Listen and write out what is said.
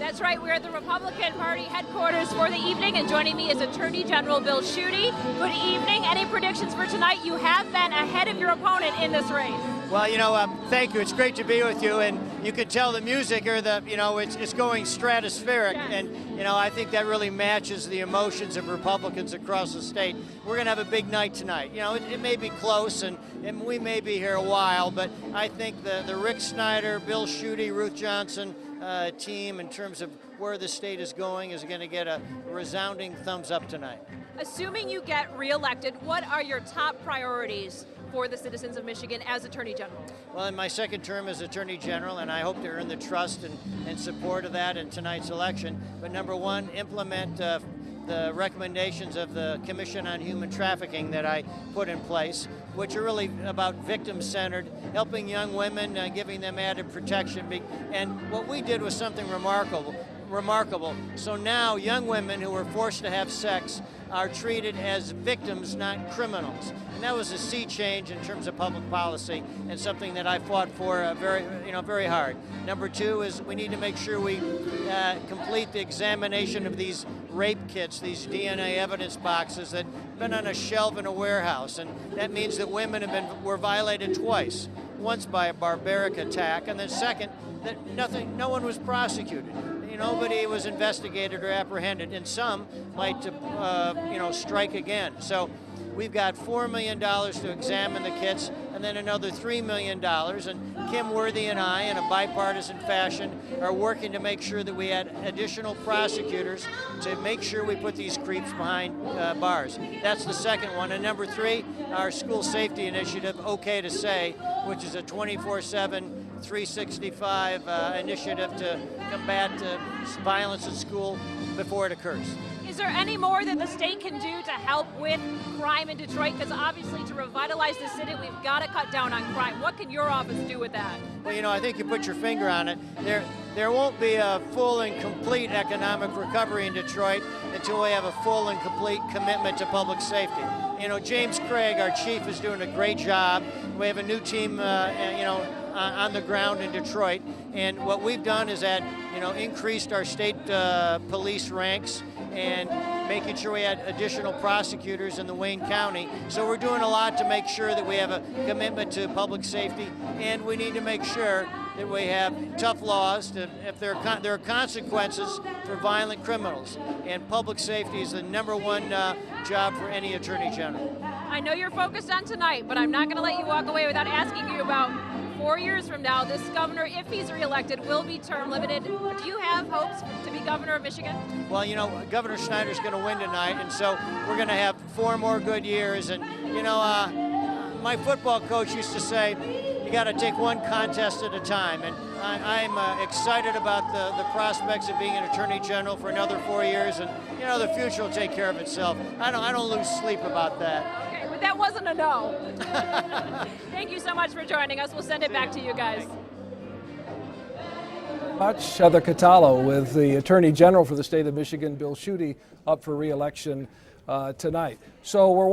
That's right, we're at the Republican Party headquarters for the evening, and joining me is Attorney General Bill Schuette. Good evening. Any predictions for tonight? You have been ahead of your opponent in this race. Well, thank you. It's great to be with you, and you can tell the music here that, it's going stratospheric, yes. And, I think that really matches the emotions of Republicans across the state. We're going to have a big night tonight. It may be close, and we may be here a while, but I think the Rick Snyder, Bill Schuette, Ruth Johnson team, in terms of where the state is going, is going to get a resounding thumbs up tonight. Assuming you get reelected, what are your top priorities for the citizens of Michigan as Attorney General? Well, in my second term as Attorney General, and I hope to earn the trust and support of that in tonight's election, but number one, implement the recommendations of the Commission on Human Trafficking that I put in place, which are really about victim-centered, helping young women, giving them added protection. And what we did was something remarkable. So now young women who were forced to have sex are treated as victims, not criminals. And that was a sea change in terms of public policy, and something that I fought for very hard. Number two is we need to make sure we complete the examination of these rape kits, these DNA evidence boxes that have been on a shelf in a warehouse. And that means that women were violated twice. Once by a barbaric attack, and then second, that no one was prosecuted. Nobody was investigated or apprehended, and some might, strike again. So we've got $4 million to examine the kits, and then another $3 million. And Kim Worthy and I, in a bipartisan fashion, are working to make sure that we add additional prosecutors to make sure we put these creeps behind bars. That's the second one. And number three, our school safety initiative, OK to Say, which is a 24/7, 365 initiative to combat violence in school before it occurs. Is there any more that the state can do to help with crime in Detroit? Because obviously to revitalize the city, we've got to cut down on crime. What can your office do with that? Well, I think you put your finger on it. There won't be a full and complete economic recovery in Detroit until we have a full and complete commitment to public safety. James Craig, our chief, is doing a great job. We have a new team, on the ground in Detroit, and what we've done is increased our state police ranks and making sure we had additional prosecutors in the Wayne County. So we're doing a lot to make sure that we have a commitment to public safety, and we need to make sure that we have tough laws if there are consequences for violent criminals. And public safety is the number one job for any Attorney General. I know you're focused on tonight, but I'm not going to let you walk away without asking you about 4 years from now, this governor, if he's reelected, will be term limited. Do you have hopes to be governor of Michigan? Well, Governor Snyder's going to win tonight, and so we're going to have 4 more good years. And, my football coach used to say, you got to take one contest at a time. And I'm excited about the prospects of being an Attorney General for another 4 years. And, the future will take care of itself. I don't lose sleep about that. But that wasn't a no. Thank you so much for joining us. We'll send it back to you guys. Much. Heather Catallo with the Attorney General for the state of Michigan, Bill Schuette, up for re-election tonight. So we're